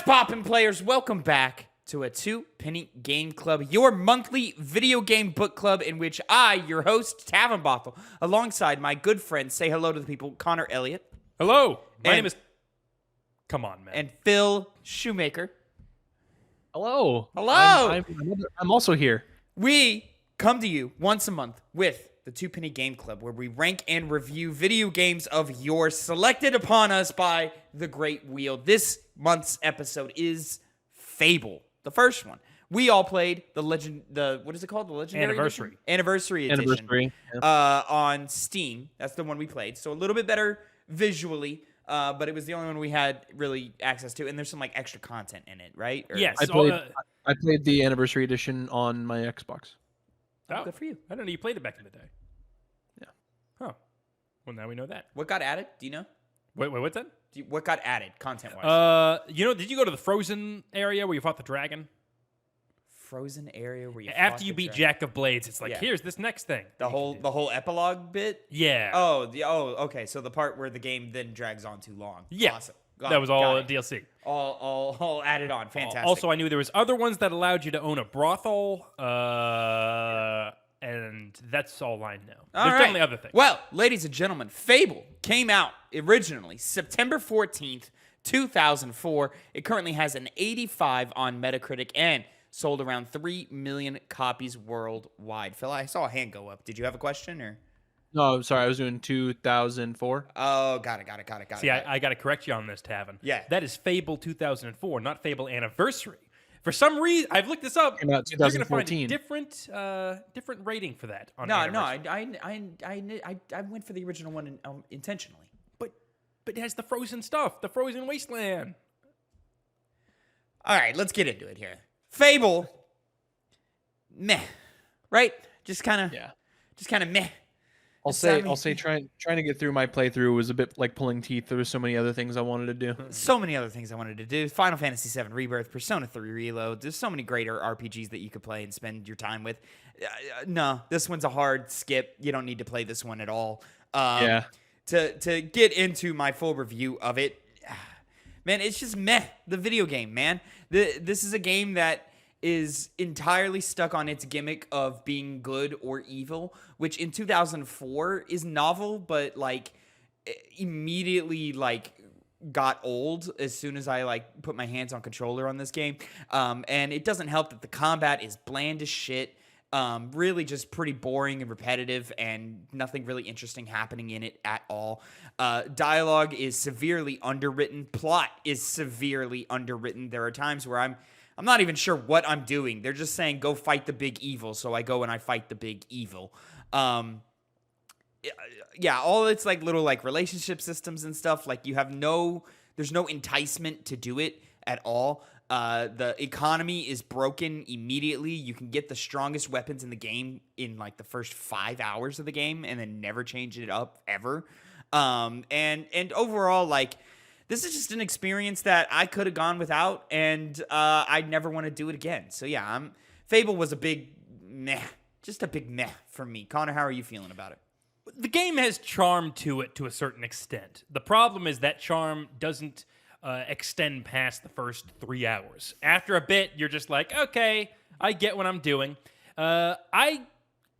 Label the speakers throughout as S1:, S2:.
S1: What's poppin', players? Welcome back to a Two Penny Game Club, your monthly video game book club in which I, your host, Tavin Bothel, alongside my good friends, say hello to the people, Connor Elliott.
S2: Hello. My name is... Come on, man.
S1: And Phil Shoemaker.
S3: Hello.
S1: Hello.
S3: I'm also here.
S1: We come to you once a month with the Two Penny Game Club, where we rank and review video games of yours selected upon us by the Great Wheel. This month's episode is Fable, the first one. We all played what is it called? The Legendary
S2: Anniversary.
S1: Edition? Anniversary Edition. On Steam. That's the one we played. So a little bit better visually, but it was the only one we had really access to. And there's some like extra content in it, right?
S2: Yes.
S3: I played the Anniversary Edition on my Xbox.
S1: Oh, good for you.
S2: I don't know. You played it back in the day.
S3: Yeah.
S2: Huh. Well, now we know that.
S1: What got added? Do you know?
S2: Wait, what's that?
S1: What got added content-wise?
S2: Did you go to the frozen area where you fought the dragon?
S1: Frozen area where you
S2: After you beat Jack of Blades, it's like, here's this next thing.
S1: The whole epilogue bit?
S2: Yeah.
S1: Okay. So the part where the game then drags on too long.
S2: Yeah.
S1: Awesome.
S2: That was all DLC.
S1: All added on. Fantastic.
S2: Also, I knew there was other ones that allowed you to own a brothel, and that's all I know. There's definitely other things.
S1: Well, ladies and gentlemen, Fable came out originally September 14th, 2004. It currently has an 85 on Metacritic and sold around 3 million copies worldwide. Phil, I saw a hand go up. Did you have a question or?
S3: No, I'm sorry. I was doing 2004.
S1: Oh, got it.
S2: See, I got to correct you on this, Tavin.
S1: Yeah.
S2: That is Fable 2004, not Fable Anniversary. For some reason, I've looked this up.
S3: Came out
S2: You're going to find
S3: 2014.
S2: a different rating for that. On
S1: No,
S2: Anniversary.
S1: I went for the original one intentionally.
S2: But it has the frozen stuff, the frozen wasteland.
S1: All right, let's get into it here. Fable, meh, right? Just kind of meh.
S3: I'll say trying to get through my playthrough was a bit like pulling teeth. There were so many other things I wanted to do.
S1: So many other things I wanted to do. Final Fantasy VII Rebirth, Persona 3 Reload. There's so many greater RPGs that you could play and spend your time with. No, this one's a hard skip. You don't need to play this one at all.
S3: Yeah.
S1: To get into my full review of it, man, it's just meh. The video game, man. This is a game that is entirely stuck on its gimmick of being good or evil, which in 2004 is novel, but like immediately like got old as soon as I like put my hands on controller on this game. And it doesn't help that the combat is bland as shit. Really just pretty boring and repetitive and nothing really interesting happening in it at all. Dialogue is severely underwritten. Plot is severely underwritten. There are times where I'm not even sure what I'm doing. They're just saying, go fight the big evil. So I go and I fight the big evil. All it's like little like relationship systems and stuff. Like there's no enticement to do it at all. The economy is broken immediately. You can get the strongest weapons in the game in like the first 5 hours of the game and then never change it up ever. And overall, like, this is just an experience that I could have gone without, and I'd never want to do it again. So yeah, Fable was a big meh, just a big meh for me. Connor, how are you feeling about it?
S2: The game has charm to it to a certain extent. The problem is that charm doesn't extend past the first 3 hours. After a bit, you're just like, okay, I get what I'm doing. I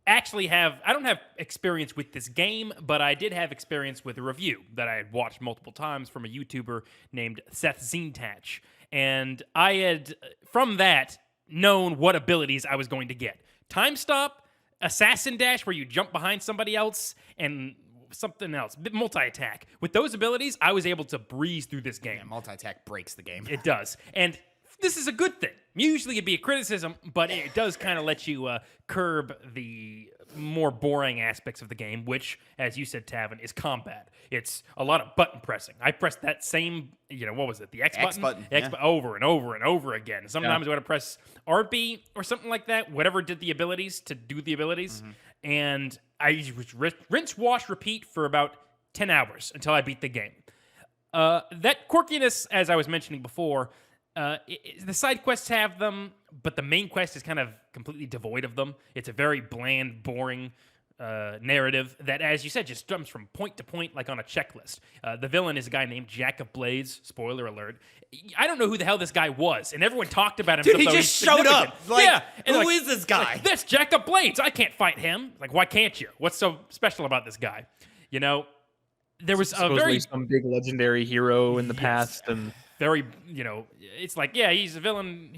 S2: don't have experience with this game, but I did have experience with a review that I had watched multiple times from a YouTuber named Seth Zintach. And I had, from that, known what abilities I was going to get. Time stop, assassin dash, where you jump behind somebody else, and something else, multi-attack. With those abilities, I was able to breeze through this game.
S1: Yeah, multi-attack breaks the game.
S2: It does. And this is a good thing. Usually it'd be a criticism, but it does kind of let you curb the more boring aspects of the game, which, as you said, Tavin, is combat. It's a lot of button pressing. I pressed that same, what was it, the X button? Over and over and over again. Sometimes I would press RB or something like that, whatever did the abilities to do the abilities. Mm-hmm. And I would rinse, wash, repeat for about 10 hours until I beat the game. That quirkiness, as I was mentioning before, the side quests have them, but the main quest is kind of completely devoid of them. It's a very bland, boring narrative that, as you said, just jumps from point to point like on a checklist. The villain is a guy named Jack of Blades. Spoiler alert. I don't know who the hell this guy was, and everyone talked about him.
S1: Dude, he
S2: as though
S1: just
S2: he's
S1: showed
S2: significant.
S1: up. Like,
S2: yeah, and
S1: who is this guy?
S2: Like, that's Jack of Blades. I can't fight him. Like, why can't you? What's so special about this guy? You know, there was a
S3: Supposedly
S2: very
S3: some big legendary hero in the past, and
S2: very, you know, it's like, yeah, he's a villain,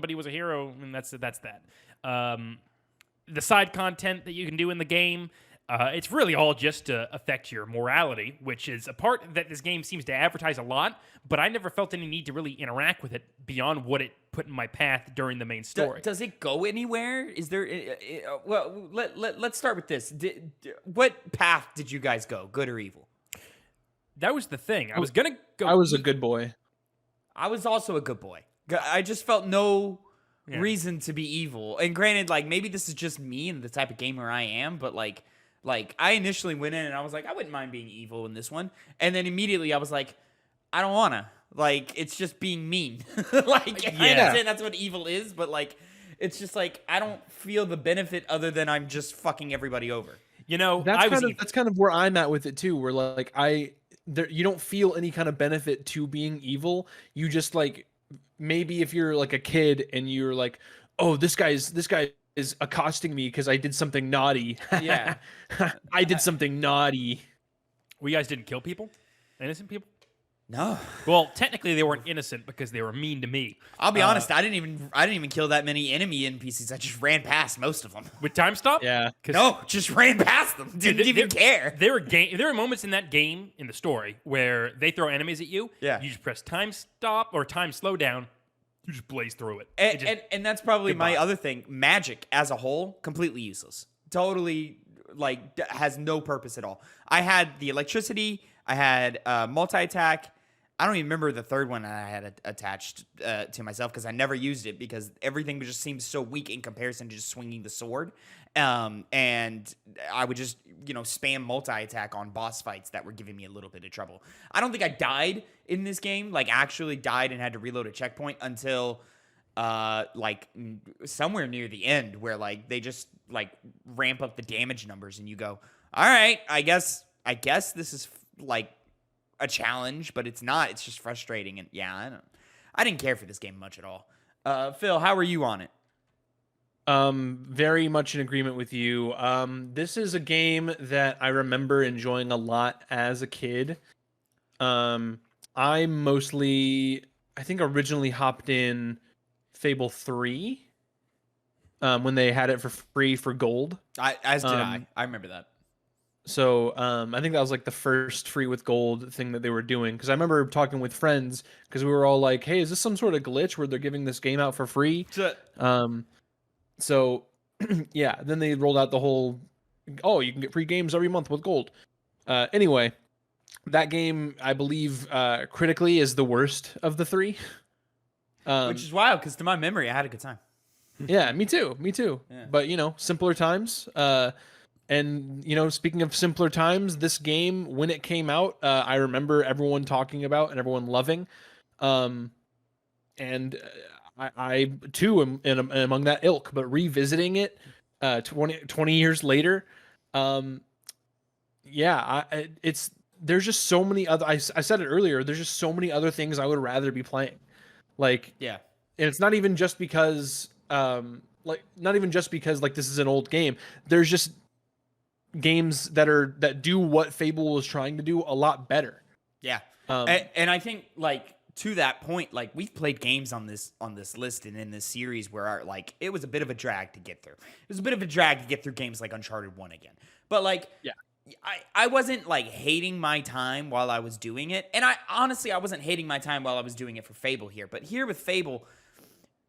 S2: but he was a hero, and that's that. The side content that you can do in the game, it's really all just to affect your morality, which is a part that this game seems to advertise a lot, but I never felt any need to really interact with it beyond what it put in my path during the main story.
S1: Does it go anywhere? Is there? Well, let's start with this. What path did you guys go, good or evil?
S2: That was the thing. I was gonna go.
S3: I was a good boy.
S1: I was also a good boy. I just felt no reason to be evil. And granted, like, maybe this is just me and the type of gamer I am, but like I initially went in and I was like, I wouldn't mind being evil in this one. And then immediately I was like, I don't wanna. Like, it's just being mean. Like, I understand that's what evil is, but like, it's just like, I don't feel the benefit other than I'm just fucking everybody over.
S2: You know,
S3: that's kind of where I'm at with it too. Where like you don't feel any kind of benefit to being evil. You just like, maybe if you're like a kid and you're like, oh, this guy is accosting me because I did something naughty.
S1: Yeah.
S3: I did something naughty.
S2: Well, you guys didn't kill people? Innocent people?
S1: No.
S2: Well, technically they weren't innocent because they were mean to me.
S1: I'll be honest, I didn't even kill that many enemy NPCs. I just ran past most of them.
S2: With time stop?
S3: Yeah.
S1: No, just ran past them. Didn't even care.
S2: There were moments in that game, in the story, where they throw enemies at you.
S1: Yeah.
S2: You just press time stop or time slow down. You just blaze through it.
S1: And that's probably my other thing. Magic as a whole, completely useless. Totally, like, has no purpose at all. I had the electricity. I had multi-attack. I don't even remember the third one I had attached to myself because I never used it because everything just seemed so weak in comparison to just swinging the sword. And I would just, spam multi-attack on boss fights that were giving me a little bit of trouble. I don't think I died in this game, like actually died and had to reload a checkpoint until like somewhere near the end where like they just like ramp up the damage numbers and you go, all right, I guess this is like a challenge, but it's not. It's just frustrating. And yeah, I didn't care for this game much at all. Phil, how were you on it?
S3: Very much in agreement with you. This is a game that I remember enjoying a lot as a kid. I think originally hopped in Fable 3 when they had it for free for gold.
S1: As did I. I remember that.
S3: So I think that was like the first free with gold thing that they were doing. Because I remember talking with friends because we were all like, hey, is this some sort of glitch where they're giving this game out for free? So yeah, then they rolled out the whole, oh, you can get free games every month with gold. Anyway, that game, I believe, critically is the worst of the three.
S1: Which is wild because to my memory, I had a good time.
S3: Yeah, me too.
S1: Yeah.
S3: But, simpler times. And, speaking of simpler times, this game, when it came out, I remember everyone talking about and everyone loving. And I too, am among that ilk, but revisiting it 20 years later, there's just so many other, I said it earlier, there's just so many other things I would rather be playing. Like,
S1: yeah.
S3: And it's not even just because, like this is an old game. There's just games that do what Fable was trying to do a lot better.
S1: Yeah. And I think like to that point, like we've played games on this list and in this series where it was a bit of a drag to get through. It was a bit of a drag to get through games like Uncharted 1 again. But like, yeah, I wasn't like hating my time while I was doing it. And I wasn't hating my time while I was doing it for Fable here. But here with Fable,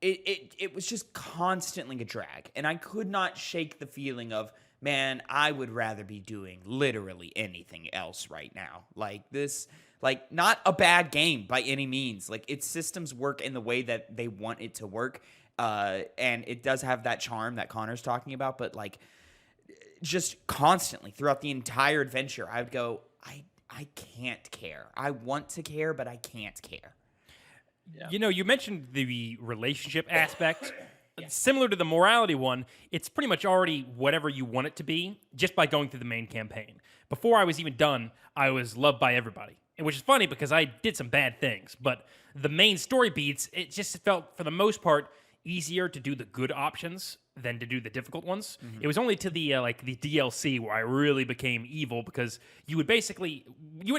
S1: it was just constantly a drag. And I could not shake the feeling of, man, I would rather be doing literally anything else right now. Like this, like not a bad game by any means. Like its systems work in the way that they want it to work. And it does have that charm that Connor's talking about, but like just constantly throughout the entire adventure, I would go, I can't care. I want to care, but I can't care.
S2: Yeah. You mentioned the relationship aspect. similar to the morality one, it's pretty much already whatever you want it to be just by going through the main campaign. Before I was even done, I was loved by everybody, which is funny because I did some bad things. But the main story beats, it just felt, for the most part, easier to do the good options than to do the difficult ones. It was only to the the DLC where I really became evil, because you would basically, you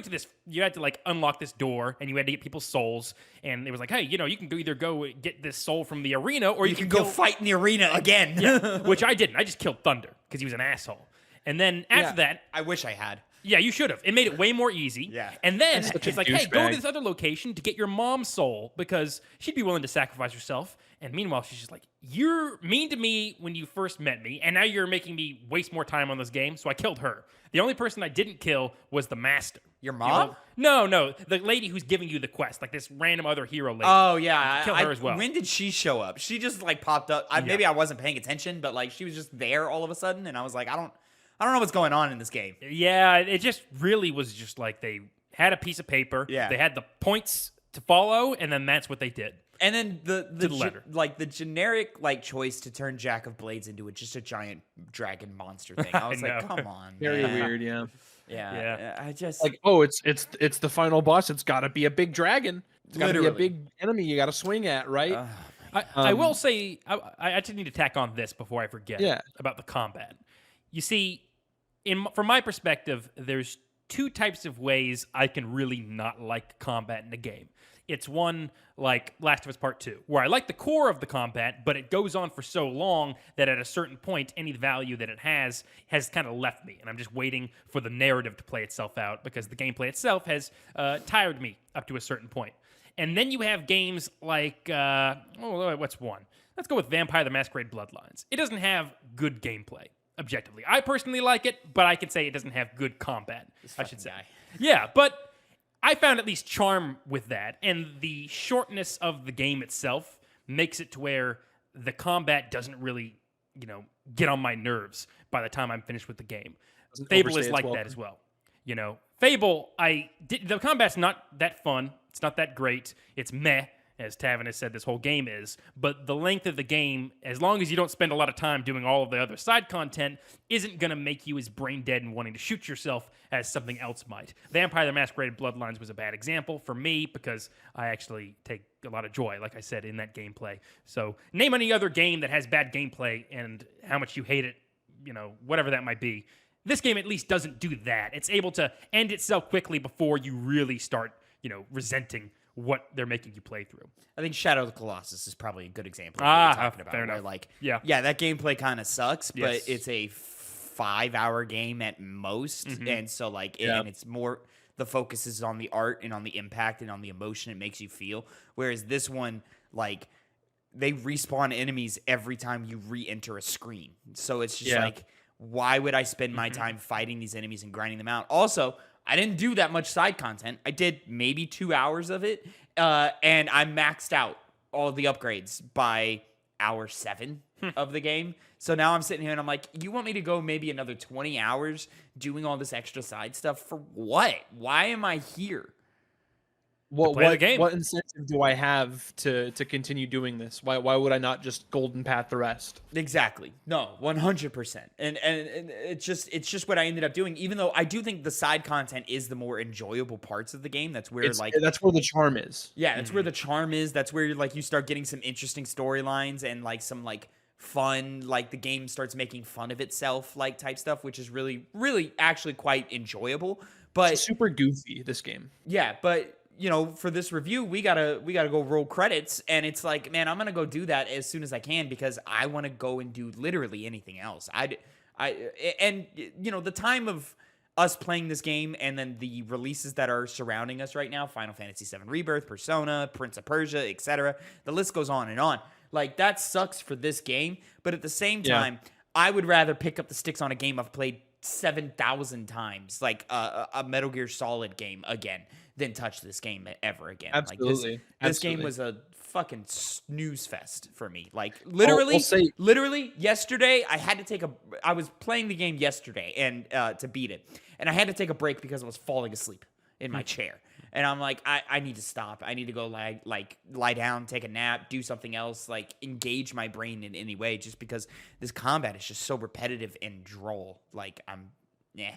S2: had to like unlock this door and you had to get people's souls, and it was like, hey, you can either go get this soul from the arena, or you can
S1: go fight in the arena again.
S2: Yeah, which I didn't. I just killed Thunder because he was an asshole. And then after that,
S1: I wish I had.
S2: yeah, you should have. It made it way more easy.
S1: Yeah.
S2: And then
S3: That's such
S2: it's
S3: a
S2: like, hey, go
S3: douchebag.
S2: to this other location to get your mom's soul, because she'd be willing to sacrifice herself. And meanwhile, she's just like, you're mean to me when you first met me, and now you're making me waste more time on this game, so I killed her. The only person I didn't kill was the master.
S1: Your mom?
S2: No. The lady who's giving you the quest, like this random other hero lady.
S1: Oh yeah,
S2: Kill her as well.
S1: When did she show up? She just like popped up. Maybe I wasn't paying attention, but like she was just there all of a sudden, and I was like, I don't know what's going on in this game.
S2: Yeah, it just really was just like they had a piece of paper.
S1: Yeah.
S2: They had the points to follow, and then that's what they did.
S1: And then the
S2: letter.
S1: the generic like choice to turn Jack of Blades into just a giant dragon monster thing. I was like,
S2: know.
S1: come on,
S3: Very
S1: man.
S3: weird, yeah.
S1: Yeah. I just
S3: Like, oh, it's the final boss. It's got to be a big dragon. It's got to be a
S1: Literally.
S3: bing enemy you got to swing at, right?
S2: I will say, I just need to tack on this before I forget about the combat. You see, from my perspective, there's two types of ways I can really not like combat in a game. It's one like Last of Us Part 2, where I like the core of the combat, but it goes on for so long that at a certain point, any value that it has kind of left me, and I'm just waiting for the narrative to play itself out, because the gameplay itself has tired me up to a certain point. And then you have games like, what's one? Let's go with Vampire the Masquerade Bloodlines. It doesn't have good gameplay, objectively. I personally like it, but I can say it doesn't have good combat, I should say.
S1: guy.
S2: Yeah, but I found at least charm with that, and the shortness of the game itself makes it to where the combat doesn't really, get on my nerves by the time I'm finished with the game.
S3: Doesn't
S2: Fable
S3: overstay
S2: is
S3: its
S2: like
S3: welcome.
S2: that as well. Fable, the combat's not that fun. It's not that great. It's meh, as Tavin has said this whole game is. But the length of the game, as long as you don't spend a lot of time doing all of the other side content, isn't going to make you as brain dead and wanting to shoot yourself as something else might. Vampire the Masquerade Bloodlines was a bad example for me, because I actually take a lot of joy, like I said, in that gameplay. So name any other game that has bad gameplay and how much you hate it, whatever that might be. This game at least doesn't do that. It's able to end itself quickly before you really start, resenting what they're making you play through.
S1: I think Shadow of the Colossus is probably a good example of what you're talking about.
S2: fair
S1: Where
S2: enough.
S1: like,
S2: Yeah.
S1: that gameplay kind of sucks, but
S2: Yes.
S1: it's a 5-hour game at most, and so like,
S3: Yeah.
S1: and it's more. The focus is on the art and on the impact and on the emotion it makes you feel. Whereas this one, like, they respawn enemies every time you re-enter a screen. So it's just like, why would I spend my time fighting these enemies and grinding them out? Also, I didn't do that much side content. I did maybe 2 hours of it, and I maxed out all the upgrades by hour 7 of the game. So now I'm sitting here and I'm like, you want me to go maybe another 20 hours doing all this extra side stuff for what? Why am I here?
S2: play the game.
S3: What incentive do I have to continue doing this? Why would I not just golden path the rest?
S1: Exactly. No, 100%. And it's just what I ended up doing. Even though I do think the side content is the more enjoyable parts of the game. That's where
S3: That's where the charm is.
S1: yeah, that's where the charm is. That's where you start getting some interesting storylines and like some like fun, like the game starts making fun of itself, like type stuff, which is really, really actually quite enjoyable. But
S3: It's super goofy, this game.
S1: yeah, but for this review, we gotta go roll credits, and it's like, man, I'm gonna go do that as soon as I can because I want to go and do literally anything else. The time of us playing this game and then the releases that are surrounding us right now, Final Fantasy VII Rebirth, Persona, Prince of Persia, etc. The list goes on and on. Like, that sucks for this game, but at the same time, I would rather pick up the sticks on a game I've played 7,000 times, like a Metal Gear Solid game again, than touch this game ever again.
S3: Absolutely.
S1: Like this game
S3: Absolutely.
S1: was a fucking snooze fest for me. Like
S3: I'll say-
S1: literally yesterday, I was playing the game yesterday and to beat it, and I had to take a break because I was falling asleep in my chair. And I'm like, I need to stop. I need to go lie down, take a nap, do something else, like engage my brain in any way, just because this combat is just so repetitive and droll. Like meh.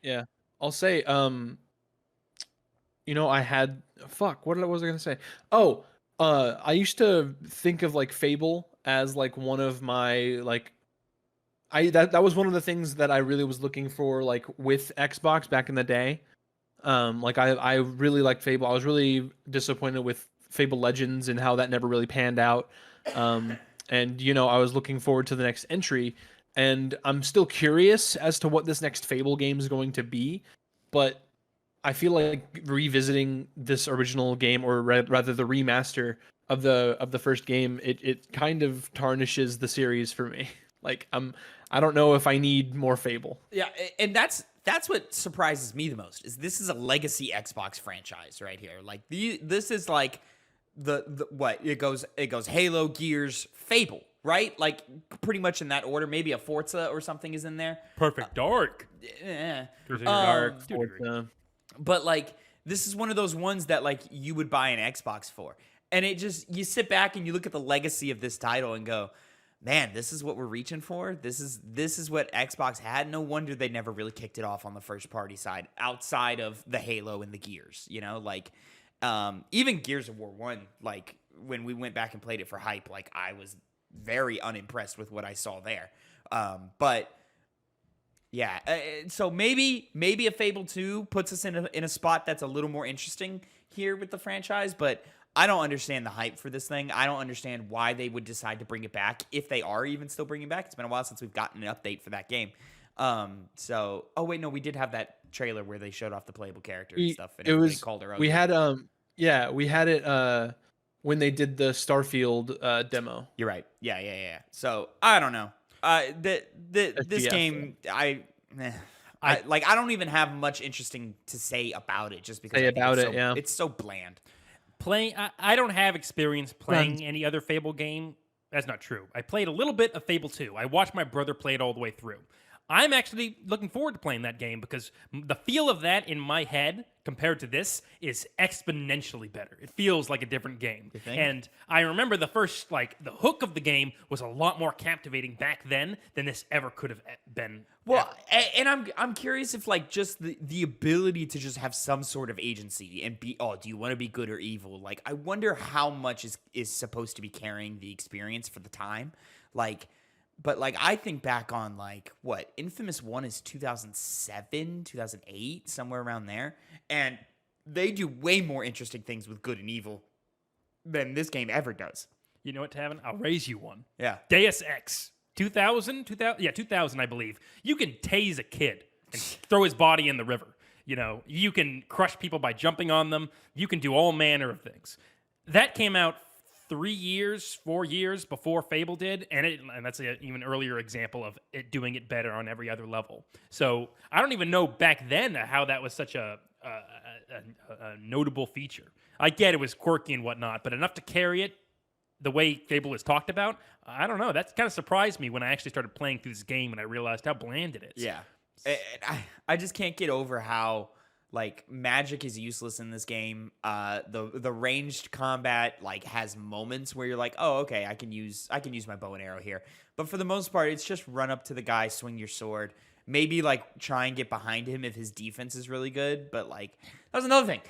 S3: Yeah. I'll say, I had what was I gonna say? Oh, I used to think of like Fable as like one of my like that was one of the things that I really was looking for like with Xbox back in the day. Like I really liked Fable. I was really disappointed with Fable Legends and how that never really panned out. And I was looking forward to the next entry, and I'm still curious as to what this next Fable game is going to be, but I feel like revisiting this original game, or rather the remaster of the first game, it kind of tarnishes the series for me. Like I don't know if I need more Fable.
S1: Yeah, and that's what surprises me the most is this is a legacy Xbox franchise right here. Like this is like the what it goes Halo, Gears, Fable, right? Like pretty much in that order. Maybe a Forza or something is in there.
S2: Perfect Dark.
S1: Perfect
S2: Dark.
S3: Forza.
S1: But like this is one of those ones that like you would buy an Xbox for. And it just you sit back and you look at the legacy of this title and go, man, this is what we're reaching for. This is what Xbox had. No wonder they never really kicked it off on the first party side outside of the Halo and the Gears, like even Gears of War 1, like when we went back and played it for hype, like I was very unimpressed with what I saw there. But yeah, so maybe a Fable 2 puts us in a spot that's a little more interesting here with the franchise, but I don't understand the hype for this thing. I don't understand why they would decide to bring it back, if they are even still bringing it back. It's been a while since we've gotten an update for that game. Oh wait, no, we did have that trailer where they showed off the playable character and stuff, and everybody called her ugly.
S3: We had it when they did the Starfield demo.
S1: You're right. Yeah. So I don't know. This game, I don't even have much interesting to say about it, just because it's so bland.
S2: I don't have experience playing any other Fable game. That's not true. I played a little bit of Fable 2. I watched my brother play it all the way through. I'm actually looking forward to playing that game because the feel of that in my head compared to this is exponentially better. It feels like a different game.
S1: You think?
S2: And I remember the first, the hook of the game was a lot more captivating back then than this ever could have been.
S1: Well, and I'm curious if just the ability to just have some sort of agency and be, do you want to be good or evil? Like, I wonder how much is supposed to be carrying the experience for the time. But I think back on what Infamous 1 is 2007, 2008, somewhere around there. And they do way more interesting things with good and evil than this game ever does.
S2: You know what, Tavin? I'll raise you one.
S1: Yeah.
S2: Deus Ex. 2000, I believe. You can tase a kid and throw his body in the river. You can crush people by jumping on them. You can do all manner of things. That came out 4 years before Fable did, and that's an even earlier example of it doing it better on every other level. So I don't even know back then how that was such a notable feature. I get it was quirky and whatnot, but enough to carry it the way Fable is talked about, I don't know. That kind of surprised me when I actually started playing through this game and I realized how bland it is.
S1: Yeah. I just can't get over how magic is useless in this game. The ranged combat has moments where you're like, oh, okay, I can use my bow and arrow here. But for the most part, it's just run up to the guy, swing your sword, maybe try and get behind him if his defense is really good. But that was another thing.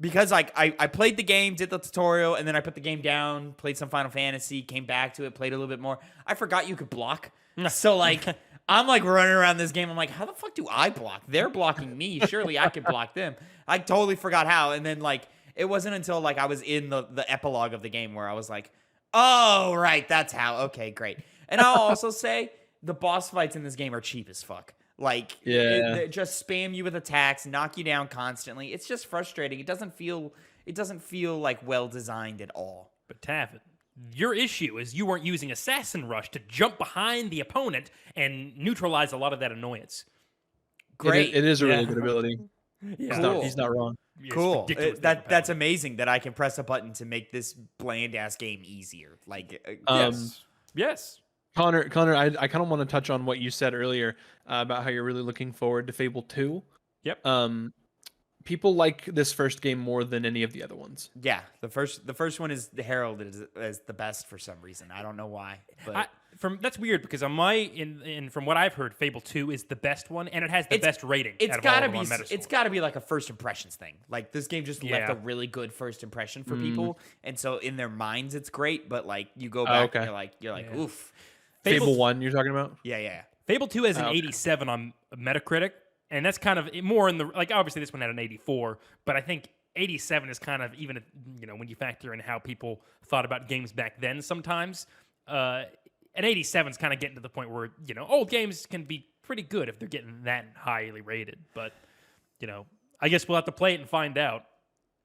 S1: Because I played the game, did the tutorial, and then I put the game down, played some Final Fantasy, came back to it, played a little bit more. I forgot you could block. So I'm running around this game. I'm like, how the fuck do I block? They're blocking me. Surely I can block them. I totally forgot how. And then it wasn't until I was in the epilogue of the game where I was like, oh, right, that's how. Okay, great. And I'll also say the boss fights in this game are cheap as fuck. They just spam you with attacks, knock you down constantly. It's just frustrating. It doesn't feel well designed at all.
S2: But Tavin, your issue is you weren't using Assassin Rush to jump behind the opponent and neutralize a lot of that annoyance.
S1: Great.
S3: It is a really good ability.
S2: Yeah.
S1: Cool.
S3: He's not wrong.
S1: Cool. That's amazing that I can press a button to make this bland ass game easier.
S2: Yes.
S3: Connor, I kind of want to touch on what you said earlier about how you're really looking forward to Fable 2.
S2: Yep.
S3: people like this first game more than any of the other ones.
S1: Yeah, the first one is heralded as the best for some reason. I don't know why, but
S2: That's weird because on from what I've heard, Fable 2 is the best one, and it has the best rating.
S1: It's
S2: out of all
S1: gotta
S2: of them
S1: be.
S2: on Metascore.
S1: It's gotta be like a first impressions thing. Like this game just left a really good first impression for people, and so in their minds it's great. But like you go back, and you're like, oof.
S3: Fable 1, you're talking about?
S1: Yeah.
S2: Fable 2 has an 87 on Metacritic, and that's kind of more in the like. Obviously, this one had an 84, but I think 87 is kind of even when you factor in how people thought about games back then. Sometimes an 87 is kind of getting to the point where old games can be pretty good if they're getting that highly rated. But I guess we'll have to play it and find out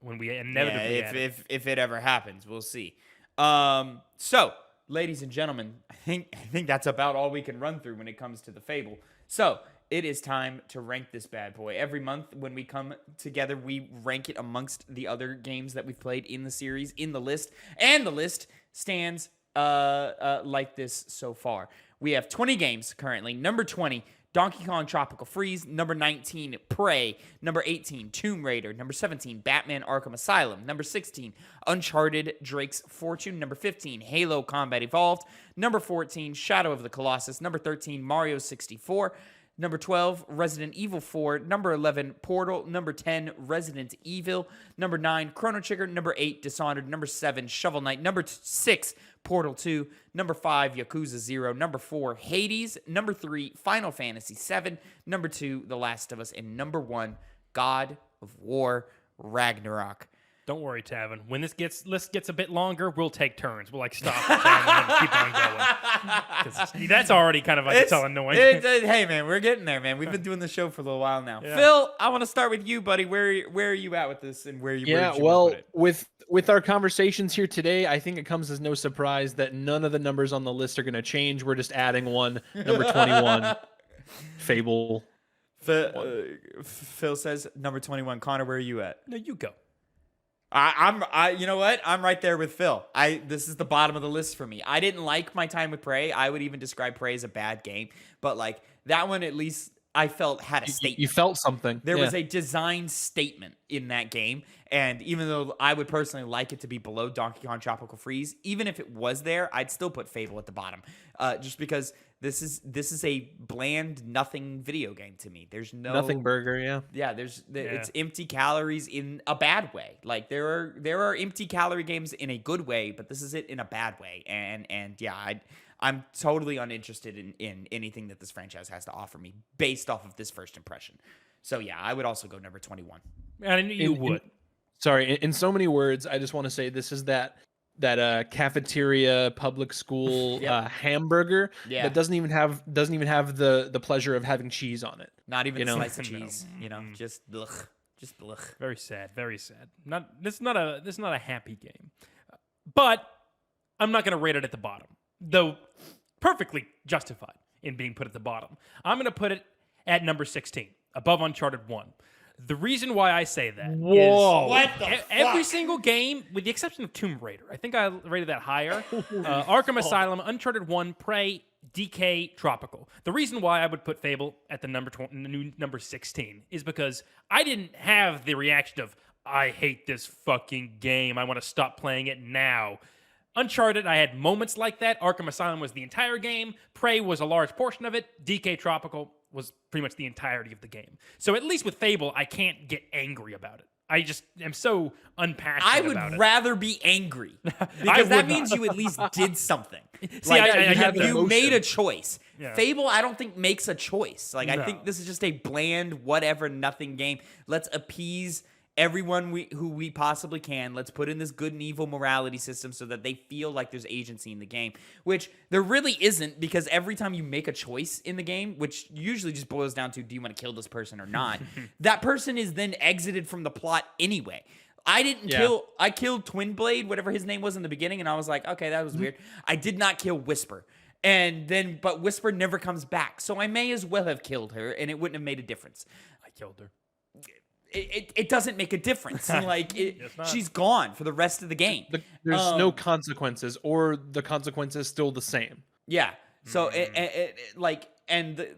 S2: when we inevitably
S1: if it ever happens. We'll see. So, ladies and gentlemen, I think that's about all we can run through when it comes to the Fable. So it is time to rank this bad boy. Every month when we come together, we rank it amongst the other games that we've played in the series, in the list. And the list stands like this so far. We have 20 games currently. Number 20, Donkey Kong Tropical Freeze. Number 19, Prey. Number 18, Tomb Raider. Number 17, Batman Arkham Asylum. Number 16, Uncharted Drake's Fortune. Number 15, Halo Combat Evolved. Number 14, Shadow of the Colossus. Number 13, Mario 64. Number 12, Resident Evil 4. Number 11, Portal. Number 10, Resident Evil. Number 9, Chrono Trigger. Number 8, Dishonored. Number 7, Shovel Knight. Number 6, Portal 2. Number 5, Yakuza 0. Number 4, Hades. Number 3, Final Fantasy 7. Number 2, The Last of Us. And number 1, God of War Ragnarok.
S2: Don't worry, Tavin. When this list gets a bit longer, we'll take turns. We'll stop and keep on going. 'Cause that's already kind of it's all annoying.
S1: Hey man, we're getting there, man. We've been doing the show for a little while now. Yeah. Phil, I want to start with you, buddy. Where are you at with this, and where you?
S3: Well, with our conversations here today, I think it comes as no surprise that none of the numbers on the list are going to change. We're just adding one. Number 21, Fable.
S1: Phil says number 21. Connor, where are you at?
S2: No, you go.
S1: You know what? I'm right there with Phil. This is the bottom of the list for me. I didn't like my time with Prey. I would even describe Prey as a bad game, but like that one, at least I felt had a statement.
S3: You felt something.
S1: There was a design statement in that game, and even though I would personally like it to be below Donkey Kong Tropical Freeze, even if it was there, I'd still put Fable at the bottom, just because this is a bland nothing video game to me. There's
S3: nothing burger,
S1: it's empty calories in a bad way. Like there are empty calorie games in a good way, but this is it in a bad way. And I'm totally uninterested in anything that this franchise has to offer me based off of this first impression. So yeah, I would also go number 21.
S2: I knew you would.
S3: In so many words, I just want to say this is that cafeteria public school hamburger that doesn't even have the pleasure of having cheese on it.
S1: Not even a slice of cheese. Just ugh.
S2: Very sad. Very sad. This is not a happy game, but I'm not going to rate it at the bottom, though perfectly justified in being put at the bottom. I'm going to put it at number 16, above Uncharted 1. The reason why I say that is
S1: what the fuck?
S2: Every single game, with the exception of Tomb Raider, I think I rated that higher. Arkham Asylum, Uncharted 1, Prey, DK, Tropical. The reason why I would put Fable at the number 16 is because I didn't have the reaction of, I hate this fucking game, I want to stop playing it now. Uncharted, I had moments like that. Arkham Asylum was the entire game. Prey was a large portion of it. DK Tropical was pretty much the entirety of the game. So at least with Fable, I can't get angry about it. I just am so unpassionate about it.
S1: I would rather be angry because that means you at least did something.
S2: See,
S1: you made a choice. Yeah. Fable, I don't think makes a choice. I think this is just a bland, whatever, nothing game. Let's appease everyone who we possibly can. Let's put in this good and evil morality system so that they feel like there's agency in the game, which there really isn't, because every time you make a choice in the game, which usually just boils down to, do you want to kill this person or not, that person is then exited from the plot anyway. I killed Twin Blade, whatever his name was in the beginning, and I was like, okay, that was weird. I did not kill Whisper. But Whisper never comes back, so I may as well have killed her, and it wouldn't have made a difference.
S2: I killed her.
S1: It doesn't make a difference. She's gone for the rest of the game.
S3: There's no consequences, or the consequences still the same.
S1: Yeah. So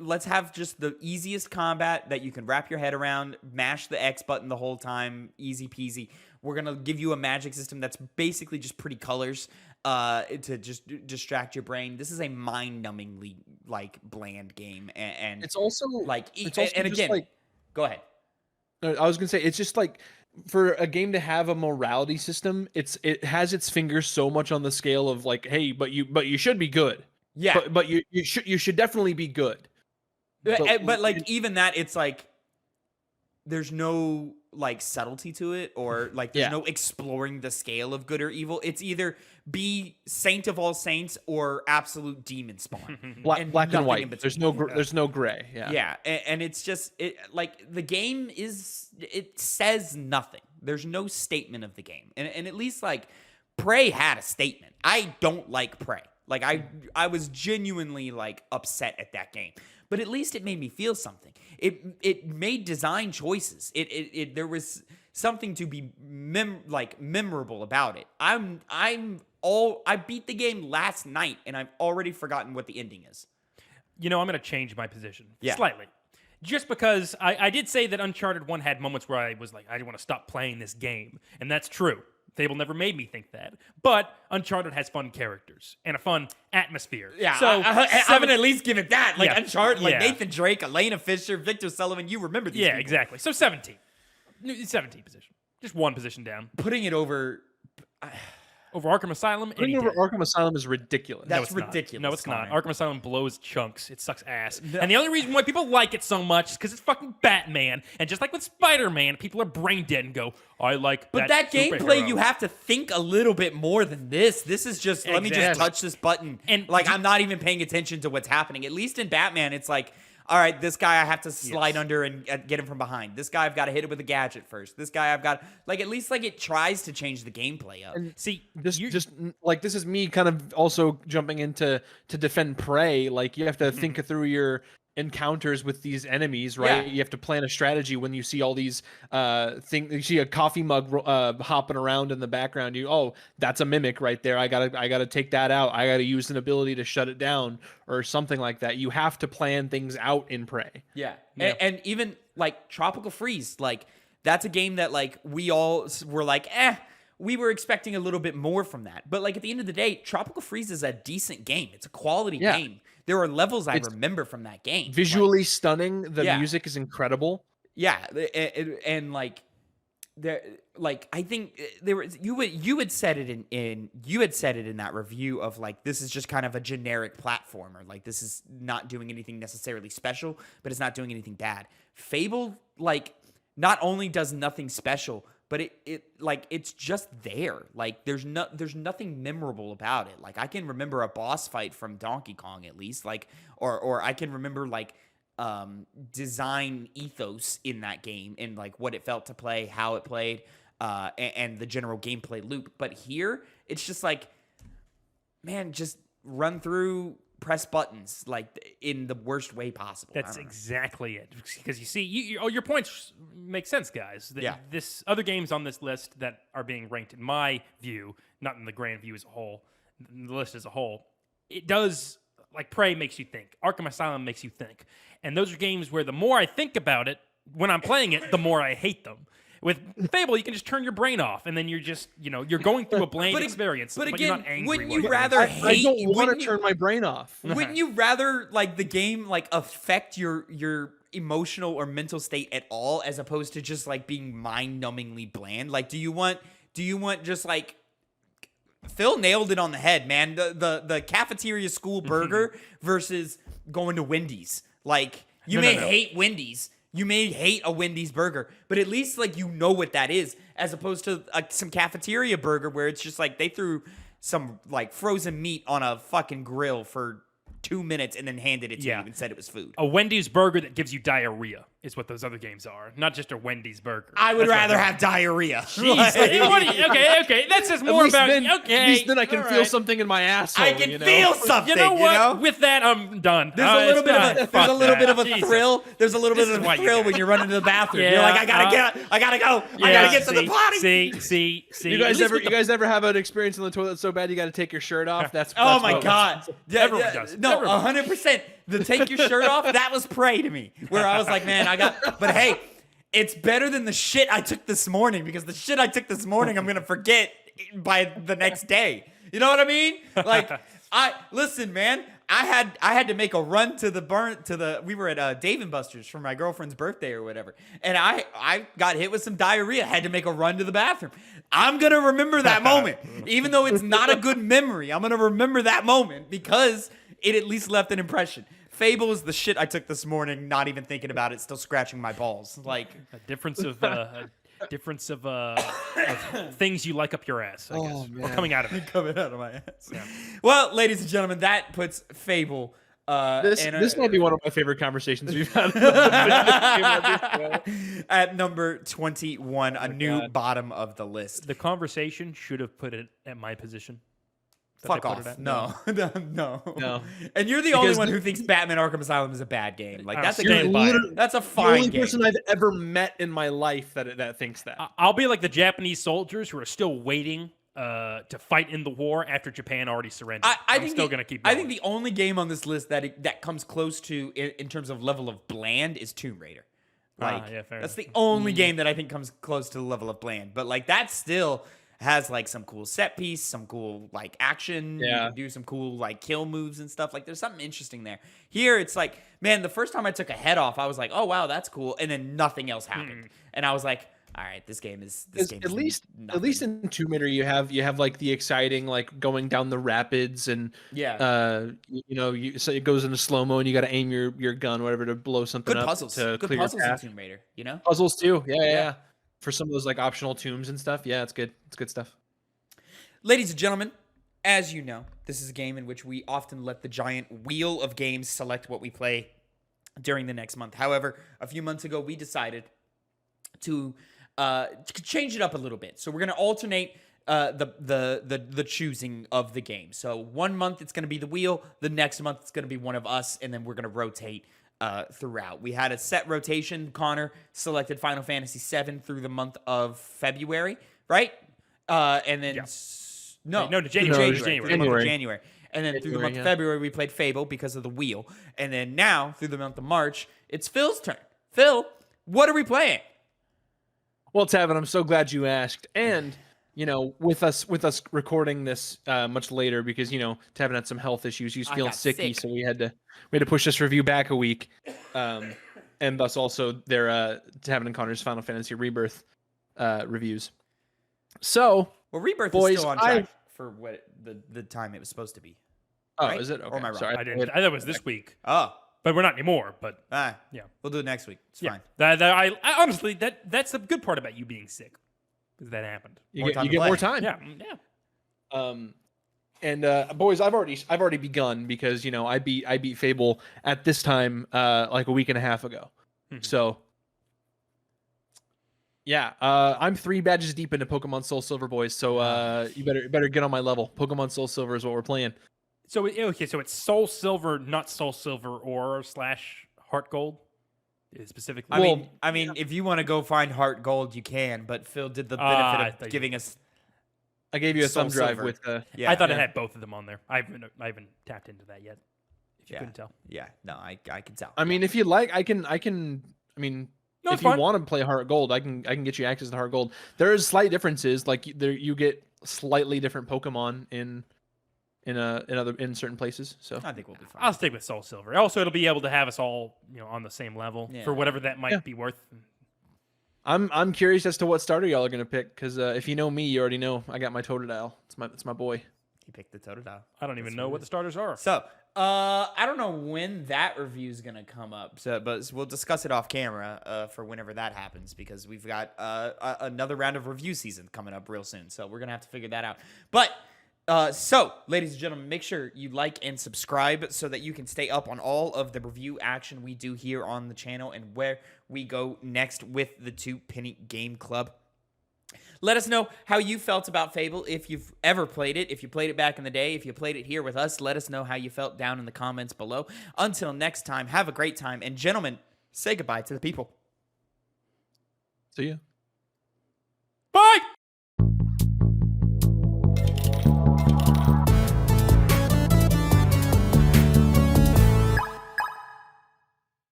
S1: let's have just the easiest combat that you can wrap your head around. Mash the X button the whole time, easy peasy. We're gonna give you a magic system that's basically just pretty colors to just distract your brain. This is a mind-numbingly like bland game, and
S3: It's also
S1: like
S3: it's also
S1: and
S3: just
S1: again,
S3: like
S1: go ahead.
S3: I was gonna say it's just like for a game to have a morality system, it has its fingers so much on the scale of like, hey, but you should be good.
S1: Yeah,
S3: But you should definitely be good.
S1: but like even that, it's like there's no like subtlety to it, or like there's no exploring the scale of good or evil. It's either be saint of all saints or absolute demon spawn.
S3: Black and white. There's no gray.
S1: Yeah, and it's just like the game it says nothing. There's no statement of the game, and at least like Prey had a statement. I don't like Prey. Like I was genuinely like upset at that game, but at least it made me feel something. It made design choices. There was something to be memorable about it. I beat the game last night and I've already forgotten what the ending is.
S2: You know, I'm going to change my position
S1: Yeah.
S2: slightly. Just because I did say that Uncharted 1 had moments where I was like, I want to stop playing this game. And that's true. Fable never made me think that. But Uncharted has fun characters and a fun atmosphere.
S1: Yeah,
S2: so
S1: I'm gonna at least give it that. Like
S2: Yeah,
S1: Uncharted, like
S2: yeah.
S1: Nathan Drake, Elena Fisher, Victor Sullivan. You remember these people.
S2: exactly. So 17 position. Just one position down.
S1: Putting it over.
S2: Over Arkham Asylum,
S3: Putting
S2: any
S3: over
S2: day.
S3: Arkham Asylum is ridiculous.
S1: That's
S2: No, it's not.
S1: ridiculous,
S2: No, it's not.
S1: Connor.
S2: Arkham Asylum blows chunks. It sucks ass. And the only reason why people like it so much is because it's fucking Batman. And just like with Spider-Man, people are brain dead and go, I like
S1: But that gameplay,
S2: superhero."
S1: you have to think a little bit more than this. This is just, let me just
S2: Exactly.
S1: touch this button.
S2: And
S1: like, I'm not even paying attention to what's happening. At least in Batman, it's like, all right, this guy I have to slide under and get him from behind. This guy I've got to hit it with a gadget first. This guy I've got, like, at least, like, it tries to change the gameplay up.
S3: And
S2: See,
S3: just like this is me kind of also jumping into to defend Prey. Like you have to think through your encounters with these enemies, right?
S1: Yeah.
S3: You have to plan a strategy when you see all these things. You see a coffee mug hopping around in the background. That's a mimic right there. I gotta take that out. I gotta use an ability to shut it down or something like that. You have to plan things out in Prey.
S1: Yeah. And even, like, Tropical Freeze, like, that's a game that, like, we all were like, we were expecting a little bit more from that. But, like, at the end of the day, Tropical Freeze is a decent game. It's a quality game. There are levels I remember from that game.
S3: Visually stunning. The
S1: Yeah.
S3: music is incredible.
S1: Yeah, and like there, like I think there was you had said it in that review of like this is just kind of a generic platformer. Like this is not doing anything necessarily special, but it's not doing anything bad. Fable like not only does nothing special, but it like it's just there. Like there's nothing memorable about it. Like I can remember a boss fight from Donkey Kong at least, like or I can remember like design ethos in that game and like what it felt to play, how it played, and the general gameplay loop. But here it's just like, man, just run through, press buttons like in the worst way possible.
S2: That's exactly it. Because you see, your points make sense, guys. This other games on this list that are being ranked in my view, not in the grand view as a whole, the list as a whole, it does, like Prey makes you think. Arkham Asylum makes you think. And those are games where the more I think about it, when I'm playing it, the more I hate them. With Fable, you can just turn your brain off, and then you're just, you're going through a bland experience.
S1: But
S2: you're
S1: again,
S2: not angry.
S1: wouldn't
S2: while
S1: you
S2: you're
S1: rather
S2: doing it.
S3: I
S1: hate?
S3: don't want
S1: wouldn't
S3: to
S1: you-
S3: turn my brain off.
S1: Wouldn't you rather like the game like affect your emotional or mental state at all, as opposed to just like being mind-numbingly bland? Like, do you want just like Phil nailed it on the head, man? The cafeteria school burger versus going to Wendy's. Like, you may hate Wendy's. You may hate a Wendy's burger, but at least like you know what that is, as opposed to some cafeteria burger where it's just like they threw some like frozen meat on a fucking grill for 2 minutes and then handed it to you and said it was food.
S2: A Wendy's burger that gives you diarrhea is what those other games are, not just a Wendy's burger.
S1: I would
S2: That's what
S1: rather
S2: I'm
S1: have diarrhea.
S2: okay. That says more about
S3: At least then I can
S2: all
S3: feel
S2: right.
S3: something in my asshole.
S1: I can feel something.
S2: You know what? With that, I'm done.
S1: There's a little bit of a
S2: Jesus.
S1: thrill. There's a little
S2: This
S1: bit
S2: is
S1: of
S2: why
S1: a
S2: you
S1: thrill
S2: get
S1: when
S2: it.
S1: you're running to the bathroom.
S2: Yeah,
S1: You're like, I gotta go. I gotta get to the potty.
S2: See.
S3: You guys ever have an experience in the toilet so bad you got to take your shirt off?
S1: Oh my god!
S2: Everyone does.
S1: No,
S2: Everyone.
S1: 100%. the take your shirt off, that was prey to me. Where I was like, man, but hey, it's better than the shit I took this morning, because the shit I took this morning, I'm going to forget by the next day. You know what I mean? Like, listen, man, I had to make a run we were at Dave & Buster's for my girlfriend's birthday or whatever. And I got hit with some diarrhea. I had to make a run to the bathroom. I'm going to remember that moment. Even though it's not a good memory, I'm going to remember that moment because it at least left an impression. Fable is the shit I took this morning, not even thinking about it, still scratching my balls. Like
S2: a difference of things you like up your ass, I guess. Or coming out of it.
S1: Coming out of my ass. Yeah. Well, ladies and gentlemen, that puts Fable.
S3: This might be one of my favorite conversations we've had.
S1: At number 21, a new bottom of the list.
S2: The conversation should have put it at my position.
S1: Fuck off. No. And you're the only one who thinks Batman Arkham Asylum is a bad game. Like, that's a game. That's a fine game.
S3: The only person I've ever met in my life that thinks that.
S2: I'll be like the Japanese soldiers who are still waiting to fight in the war after Japan already surrendered. I'm still going to keep going.
S1: I think the only game on this list that comes close to, in terms of level of bland, is Tomb Raider. Like, that's the only game that I think comes close to the level of bland. But, like, that still has like some cool set piece, some cool like action. You can do some cool like kill moves and stuff. Like, there's something interesting there. Here it's like, man, the first time I took a head off, I was like, oh wow, that's cool, and then nothing else happened. And I was like, all right, this game is
S3: at least in Tomb Raider you have like the exciting like going down the rapids and so it goes into slow mo and you got to aim your gun whatever to blow something
S1: good
S3: up.
S1: Puzzles.
S3: To
S1: good
S3: clear
S1: puzzles
S3: your
S1: in
S3: path.
S1: Tomb Raider. You know,
S3: puzzles too. Yeah. For some of those like optional tombs and stuff. Yeah, it's good. It's good stuff.
S1: Ladies and gentlemen, as you know, this is a game in which we often let the giant wheel of games select what we play during the next month. However, a few months ago, we decided to change it up a little bit. So we're going to alternate the choosing of the game. So 1 month it's going to be the wheel, the next month it's going to be one of us, and then we're going to rotate throughout. We had a set rotation. Connor selected Final Fantasy VII through the month of February, right? And then January. And then through the month of February, we played Fable because of the wheel. And then now, through the month of March, it's Phil's turn. Phil, what are we playing?
S3: Well, Tavin, I'm so glad you asked. And, with us recording this much later because, Tavin had some health issues. He was feeling sicky, so we had to push this review back a week. And thus also their Tavin and Connor's Final Fantasy Rebirth reviews. So,
S1: Rebirth is still on track for what the time it was supposed to be.
S3: Oh,
S1: right?
S3: is it? Okay.
S1: Or am I wrong?
S2: Sorry, I thought it was this week.
S1: Oh.
S2: But we're not anymore. But
S1: yeah, we'll do it next week. It's fine.
S2: I honestly, that's the good part about you being sick, because that happened.
S3: You get more time.
S2: Yeah.
S3: And boys, I've already begun because I beat Fable at this time like a week and a half ago. So yeah, I'm 3 badges deep into Pokemon Soul Silver, boys. So you better get on my level. Pokemon Soul Silver is what we're playing.
S2: So it's Soul Silver, not Soul Silver or / Heart Gold, specifically.
S1: I mean, if you want to go find Heart Gold, you can. But Phil did the benefit of giving us.
S3: I gave you a thumb drive with.
S2: I thought it had both of them on there. I haven't tapped into that yet. If you couldn't tell.
S1: Yeah, no, I can tell.
S3: I mean, if you like, I can. I mean. No, if you want to play Heart Gold, I can get you access to Heart Gold. There's slight differences, like you get slightly different Pokemon in certain places. So
S1: I think we'll be fine.
S2: I'll stick with Soul Silver. Also, it'll be able to have us all on the same level for whatever that might be worth.
S3: I'm curious as to what starter y'all are gonna pick because if you know me, you already know I got my Totodile. It's my boy.
S1: He picked the Totodile.
S2: I don't even know what the starters are.
S1: So I don't know when that review is gonna come up. So, but we'll discuss it off camera for whenever that happens because we've got another round of review season coming up real soon. So we're gonna have to figure that out. But so, ladies and gentlemen, make sure you like and subscribe so that you can stay up on all of the review action we do here on the channel and where we go next with the Two Penny Game Club. Let us know how you felt about Fable, if you've ever played it, if you played it back in the day, if you played it here with us. Let us know how you felt down in the comments below. Until next time, have a great time. And gentlemen, say goodbye to the people.
S3: See ya.